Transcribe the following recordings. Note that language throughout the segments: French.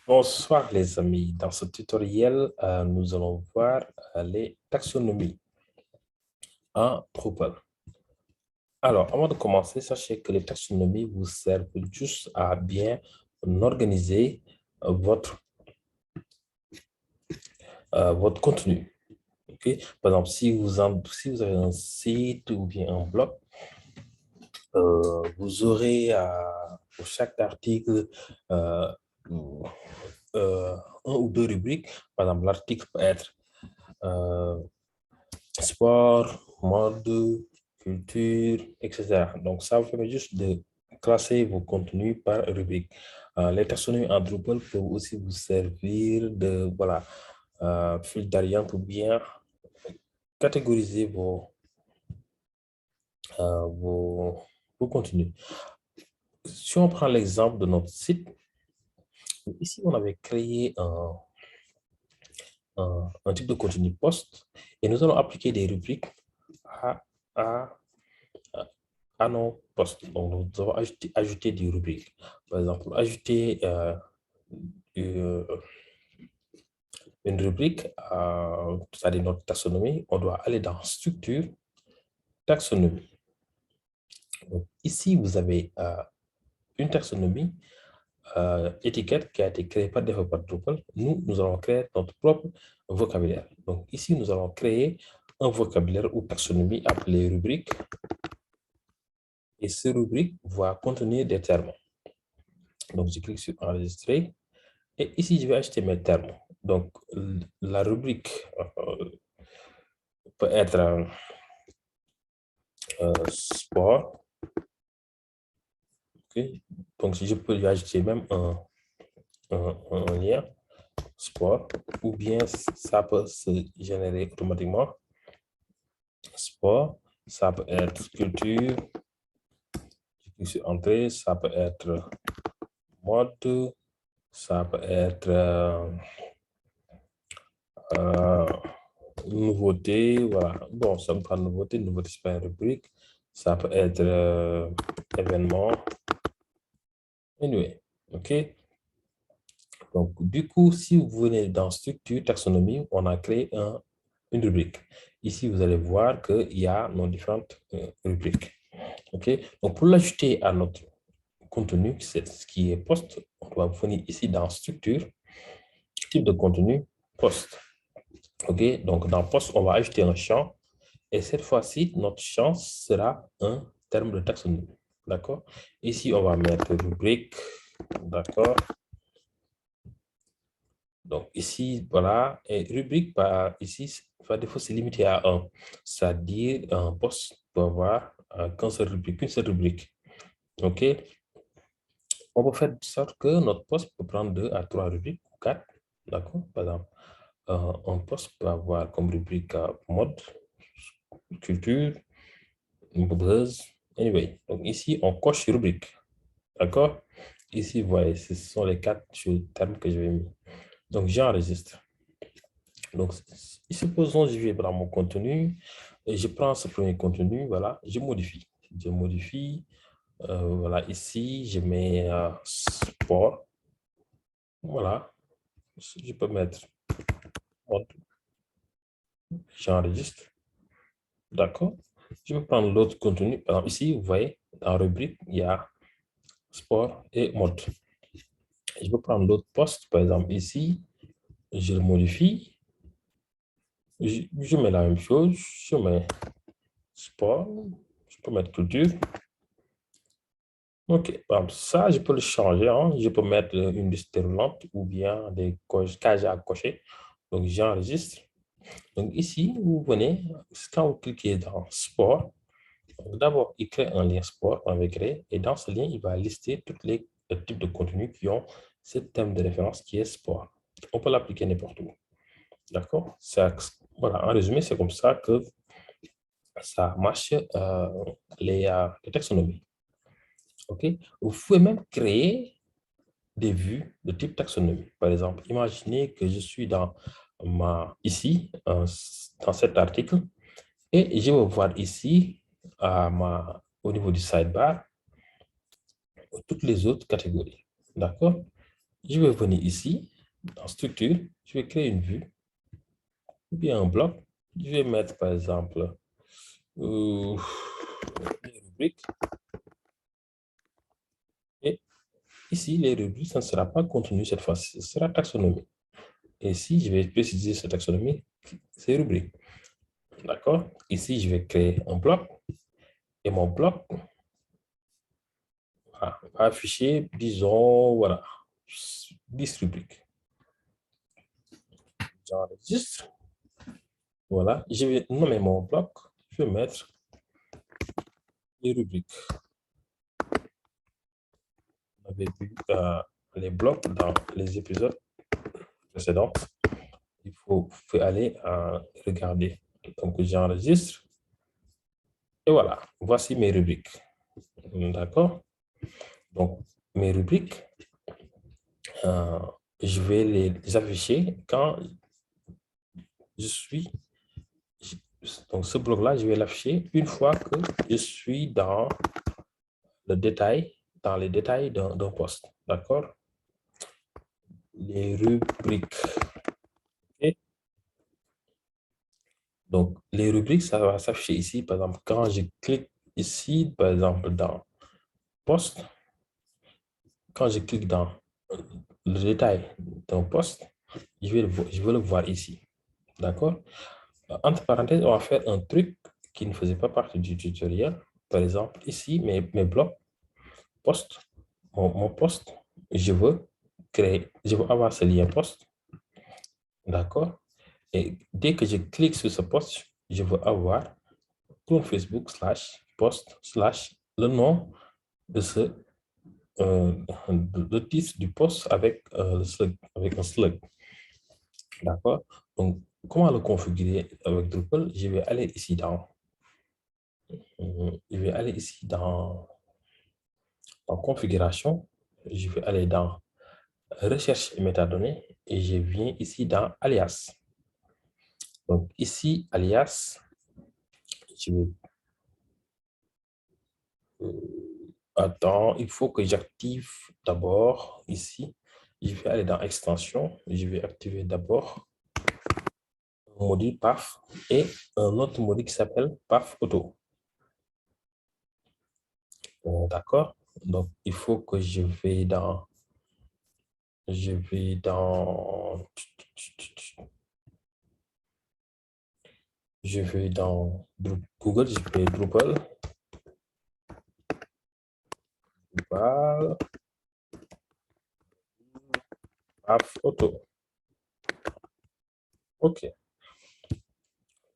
Bonsoir les amis. Dans ce tutoriel, nous allons voir les taxonomies en Drupal. Alors, avant de commencer, sachez que les taxonomies vous servent juste à bien organiser votre contenu. Okay? Par exemple, si vous avez un site ou bien un blog, vous aurez pour chaque article euh, un ou deux rubriques. Par exemple, l'article peut être euh, sport, mode, culture, etc. Donc, ça vous permet juste de classer vos contenus par rubrique. Les taxonomies en Drupal peuvent aussi vous servir de fil d'Ariane pour bien catégoriser vos contenus. Si on prend l'exemple de notre site, ici, on avait créé un type de contenu post et nous allons appliquer des rubriques à, à, à nos posts. Donc, nous avons ajouté des rubriques. Par exemple, pour ajouter euh, une rubrique, c'est-à-dire notre taxonomie, on doit aller dans structure, taxonomie. Donc, ici, vous avez une taxonomie étiquette qui a été créée par développeur Drupal. Nous allons créer notre propre vocabulaire. Donc, ici, nous allons créer un vocabulaire ou taxonomie appelé rubrique. Et ce rubrique va contenir des termes. Donc, je clique sur enregistrer. Et ici, je vais ajouter mes termes. Donc, la rubrique peut être sport. Okay. Donc, si je peux lui ajouter même un lien sport, ou bien ça peut se générer automatiquement. Sport, ça peut être culture, je clique sur entrée, ça peut être mode, ça peut être nouveauté, voilà. Bon, ça me prend nouveauté c'est pas une rubrique. Ça peut être événement. Anyway, OK. Donc, du coup, si vous venez dans structure, taxonomie, on a créé une rubrique. Ici, vous allez voir qu'il y a nos différentes rubriques. OK. Donc, pour l'ajouter à notre contenu, c'est ce qui est post, on va venir ici dans structure, type de contenu, post. OK. Donc, dans post, on va ajouter un champ. Et cette fois-ci, notre champ sera un terme de taxonomie. D'accord? Ici, on va mettre rubrique. D'accord? Donc, ici, voilà. Et rubrique, bah, ici, par défaut, c'est limité à un. C'est-à-dire, un poste peut avoir qu'une seule rubrique. OK? On peut faire de sorte que notre poste peut prendre 2 à 3 rubriques ou 4. D'accord? Par exemple, un poste peut avoir comme rubrique mode, culture, buzz. Anyway, donc ici, on coche rubrique. D'accord? Ici, vous voyez, ce sont les 4 termes que je vais mettre. Donc, j'enregistre. Donc, supposons que je vais dans mon contenu et je prends ce premier contenu, voilà, je modifie. Je modifie, voilà, ici, je mets sport. Voilà, je peux mettre mode, j'enregistre. D'accord? Je vais prendre l'autre contenu. Par exemple, ici, vous voyez, dans rubrique, il y a sport et mode. Je peux prendre l'autre poste, par exemple, ici, je le modifie. Je mets la même chose, je mets sport, je peux mettre culture. OK, bon, ça, je peux le changer, hein. Je peux mettre une liste déroulante ou bien des cases à cocher. Donc, j'enregistre. Donc, ici, vous venez, quand vous cliquez dans sport, d'abord, il crée un lien sport, on va créer, et dans ce lien, il va lister tous les types de contenus qui ont ce thème de référence qui est sport. On peut l'appliquer n'importe où. D'accord? Voilà, en résumé, c'est comme ça que ça marche les taxonomies. OK? Vous pouvez même créer des vues de type taxonomie. Par exemple, imaginez que je suis ici, dans cet article, et je vais voir ici, au niveau du sidebar, toutes les autres catégories. D'accord? Je vais venir ici, dans structure, je vais créer une vue, ou bien un bloc. Je vais mettre, par exemple, les rubriques. Et ici, les rubriques, ça ne sera pas contenu cette fois-ci, ce sera taxonomie. Et ici, je vais préciser cette taxonomie, c'est rubrique. D'accord? Ici, je vais créer un bloc. Et mon bloc va afficher, disons, voilà, 10 rubriques. J'enregistre. Voilà, je vais nommer mon bloc. Je vais mettre les rubriques. On avait vu les blocs dans les épisodes précédents. Il faut aller regarder. Donc, j'enregistre. Et voilà, voici mes rubriques. D'accord? Donc, mes rubriques, euh, je vais les afficher quand je suis. Donc, ce bloc-là, je vais l'afficher une fois que je suis dans le détail, dans les détails d'un poste. D'accord? Les rubriques. Okay? Donc, les rubriques, ça va s'afficher ici. Par exemple, quand je clique ici, par exemple, dans poste, quand je clique dans le détail d'un poste, je vais le voir ici. D'accord? Entre parenthèses, on va faire un truc qui ne faisait pas partie du tutoriel. Par exemple, ici, mes blocs, poste, mon poste, je veux je veux avoir ce lien poste. D'accord? Et dès que je clique sur ce poste, je veux avoir clone Facebook / post / le nom de le titre du poste avec, avec un slug. D'accord? Donc, comment le configurer avec Drupal? Je vais aller ici dans configuration. Je vais aller dans recherche et métadonnées et je viens ici dans alias. Donc, ici, alias, je vais attends, il faut que j'active d'abord ici. Je vais aller dans extension. Je vais activer d'abord un module PAF et un autre module qui s'appelle PAF Auto. D'accord? Donc, il faut que je vais dans Google, je fais Drupal PAF Auto. OK.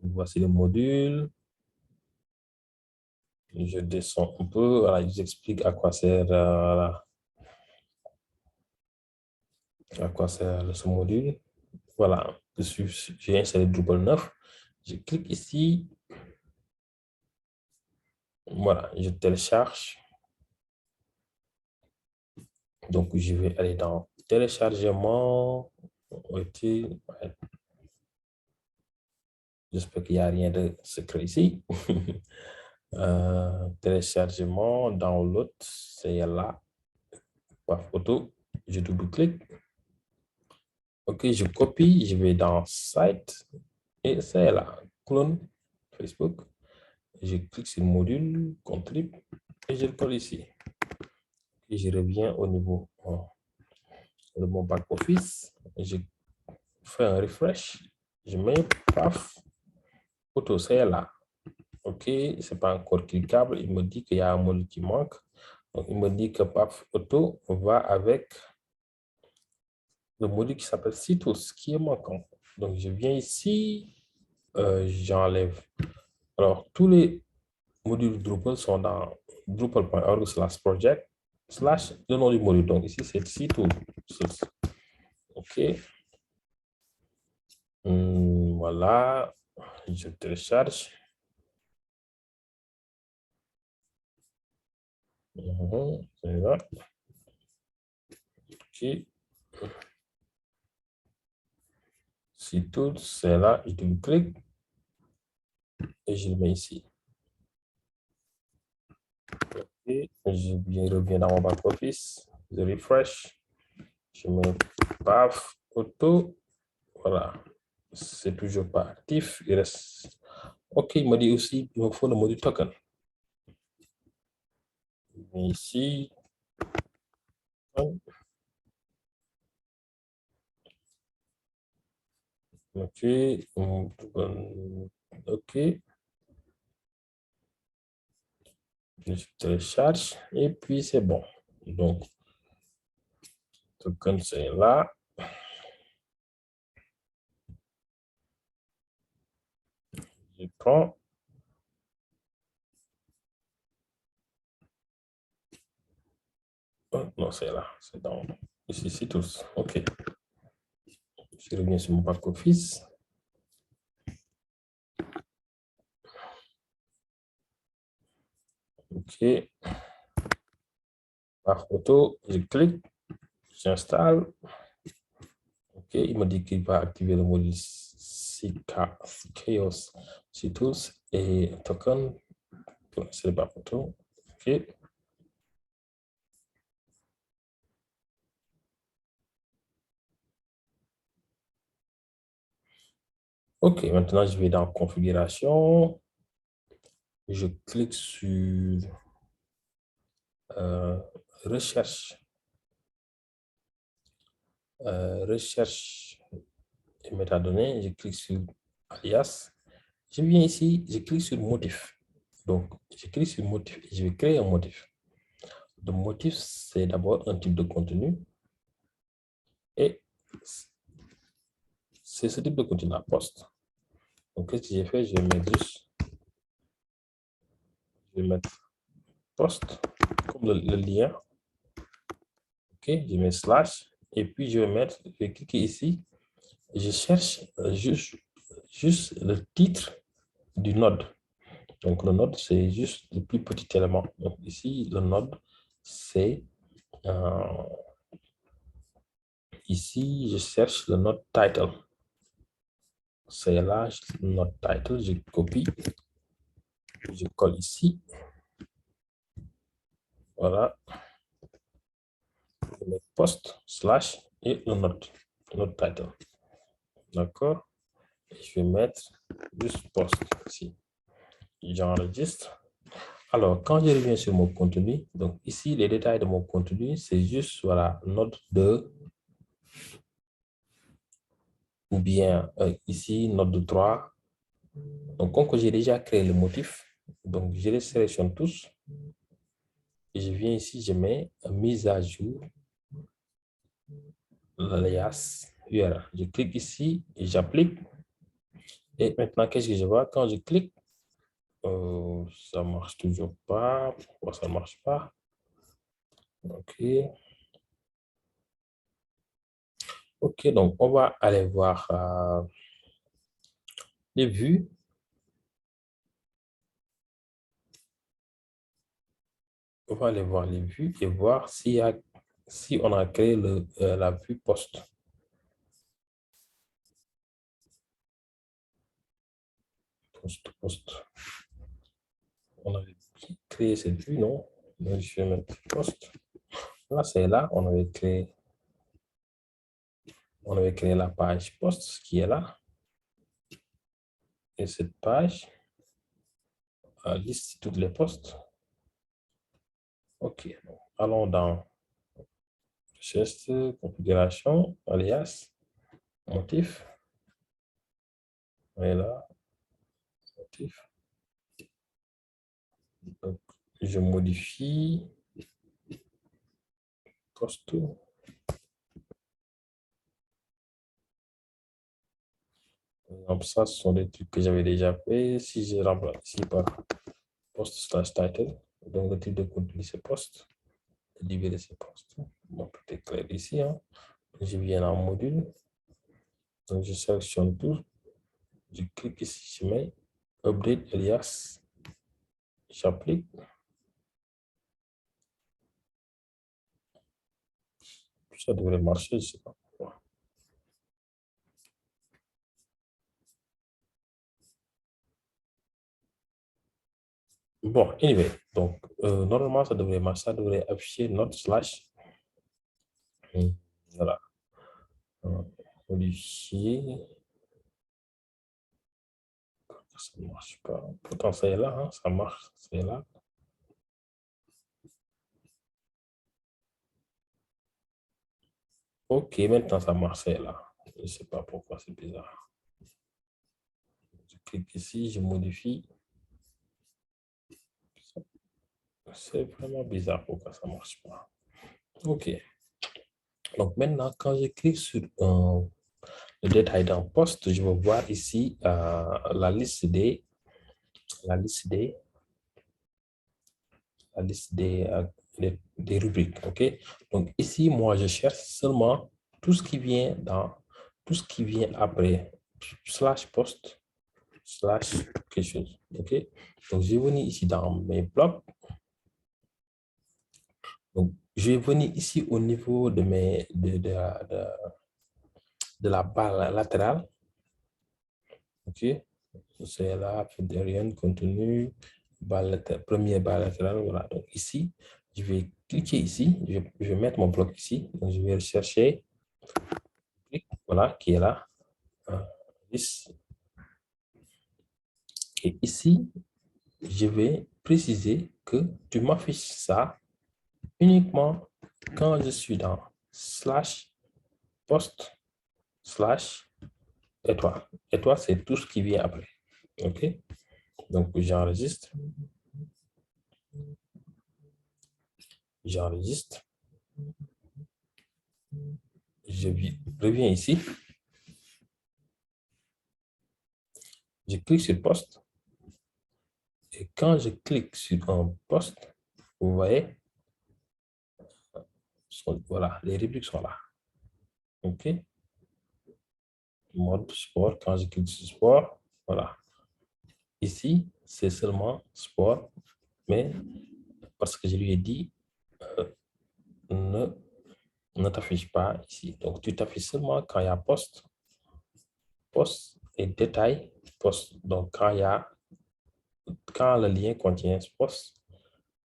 Voici le module. Je descends un peu. Voilà, je vous explique à quoi sert ce module. Voilà, j'ai installé Drupal 9. Je clique ici. Voilà, je télécharge. Donc, je vais aller dans téléchargement. J'espère qu'il n'y a rien de secret ici. Téléchargement, download, c'est là. Par photo, je double-clique. OK, je copie, je vais dans Site et c'est là. Clone Facebook. Je clique sur le module, contrib et je le colle ici. Et je reviens au niveau de mon back-office. Je fais un refresh. Je mets paf, photo, c'est là. OK, c'est pas encore cliquable. Il me dit qu'il y a un module qui manque. Donc, il me dit que paf, auto va avec le module qui s'appelle Citus, qui est manquant. Donc, je viens ici, j'enlève. Alors, tous les modules Drupal sont dans drupal.org/project/ le nom du module. Donc, ici, c'est Citus. OK. Voilà. Je télécharge. C'est là. OK. Citus, c'est là. Je double-clique et je le mets ici. Et je reviens dans mon back-office, je refresh. Je mets paf, auto. Voilà. C'est toujours pas actif. Il reste. OK, il m'a dit aussi qu'il me faut le module token. Ici. OK. OK. Je télécharge et puis c'est bon. Donc, token, c'est là. Je prends. Oh, non, c'est là. C'est dans. Ici, c'est tous. OK. Je reviens sur mon back office. OK. Par photo, je clique, j'installe. OK, il me dit qu'il va activer le module Chaos Tools et token. C'est par photo. OK. OK, maintenant je vais dans configuration. Je clique sur recherche. Recherche et métadonnées. Je clique sur alias. Je viens ici, je clique sur motif. Donc, je clique sur motif et je vais créer un motif. Le motif, c'est d'abord un type de contenu. Et c'est ce type de contenu, la poste. Donc, qu'est-ce que j'ai fait? Je vais mettre juste, je vais mettre poste comme le lien. OK, je mets slash et puis je vais cliquer ici. Je cherche juste le titre du node. Donc, le node, c'est juste le plus petit élément. Donc, ici, le node, c'est ici, je cherche le node title. C'est là, le node title, je copie, je colle ici. Voilà. Je mets post, slash et le node title. D'accord. Je vais mettre juste post ici. J'enregistre. Alors, quand je reviens sur mon contenu, donc ici, les détails de mon contenu, c'est juste, voilà, note 2, ou bien ici, note de 3. Donc, comme j'ai déjà créé le motif, donc je les sélectionne tous. Et je viens ici, je mets mise à jour, l'alias URL. Je clique ici et j'applique. Et maintenant, qu'est-ce que je vois? Quand je clique, ça ne marche toujours pas. Pourquoi ça ne marche pas? OK. OK, donc on va aller voir les vues. On va aller voir les vues et voir si on a créé la vue post. Post. On avait créé cette vue, non? Donc, je vais mettre post. Là, c'est là, on avait créé la page post qui est là. Et cette page liste toutes les postes. OK. Donc, allons dans geste, configuration, alias, motif. Et là, motif. Donc, je modifie poste. Donc, ça, ce sont des trucs que j'avais déjà fait. Si je remplace ici par post slash title, donc le type de contenu, c'est post. Libérer ces postes. Bon, tout est clair ici. Hein. Je viens en module. Donc, je sélectionne tout. Je clique ici, je mets update alias. J'applique. Ça devrait marcher, je sais pas pourquoi. Bon, anyway, donc normalement ça devrait marcher, ça devrait afficher notre slash Voilà. Modifier. Ça ne marche pas. Pourtant, c'est là, hein, ça marche, c'est là. Ok, maintenant ça marche, c'est là. Je ne sais pas pourquoi, c'est bizarre. Je clique ici, je modifie. C'est vraiment bizarre pourquoi ça ne marche pas. Ok. Donc maintenant, quand je clique sur le détail d'un poste, je vais voir ici la liste des, la liste des rubriques. OK? Donc ici, moi, je cherche seulement tout ce qui vient tout ce qui vient après slash post slash quelque chose. OK? Donc, je vais venir ici dans mes blocs. Donc, je vais venir ici au niveau de la barre latérale. OK? C'est là, rien de contenu, première barre latérale. Voilà. Donc, ici, je vais cliquer ici. Je vais mettre mon bloc ici. Donc, je vais rechercher. Voilà, qui est là. Et ici, je vais préciser que tu m'affiches ça uniquement quand je suis dans slash post slash étoile. Étoile, c'est tout ce qui vient après. OK? Donc, j'enregistre. J'enregistre. Je reviens ici. Je clique sur poste. Et quand je clique sur un poste, vous voyez, voilà, les rubriques sont là. OK? Mode sport, quand je clique sur sport, voilà. Ici, c'est seulement sport, mais parce que je lui ai dit, ne, ne t'affiche pas ici. Donc, tu t'affiches seulement quand il y a poste, poste et détail, poste. Donc, quand le lien contient poste,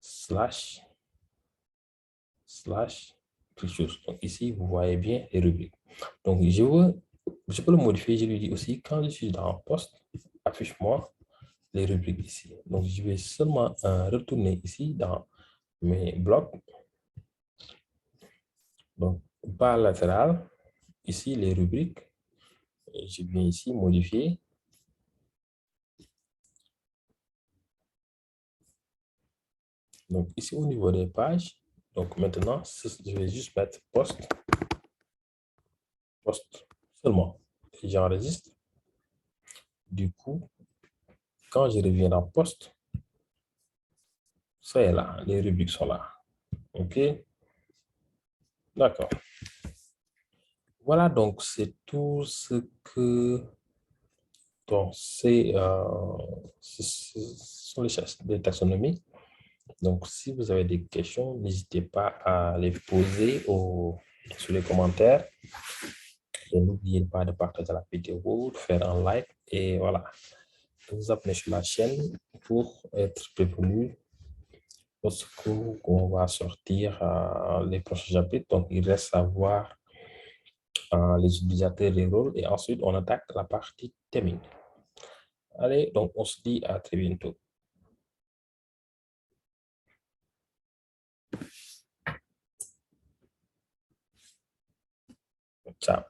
slash, slash, quelque chose. Donc, ici, vous voyez bien les rubriques. Donc, je peux le modifier. Je lui dis aussi, quand je suis dans poste, affiche-moi les rubriques ici. Donc, je vais seulement retourner ici dans mes blocs. Donc, barre latérale, ici, les rubriques. Je viens ici modifier. Donc, ici, au niveau des pages, donc maintenant, je vais juste mettre poste seulement. J'enregistre. Du coup, quand je reviens dans poste, ça est là, les rubriques sont là. OK? D'accord. Voilà, donc c'est tout ce que... Donc, ce sont les taxonomies. Donc, si vous avez des questions, n'hésitez pas à les poser sur les commentaires. Et n'oubliez pas de partager la vidéo, de faire un like et voilà. Vous abonner sur la chaîne pour être prévenu lorsqu'on va sortir les prochains chapitres. Donc, il reste à voir les utilisateurs, les rôles et ensuite on attaque la partie thème. Allez, donc on se dit à très bientôt. Ciao.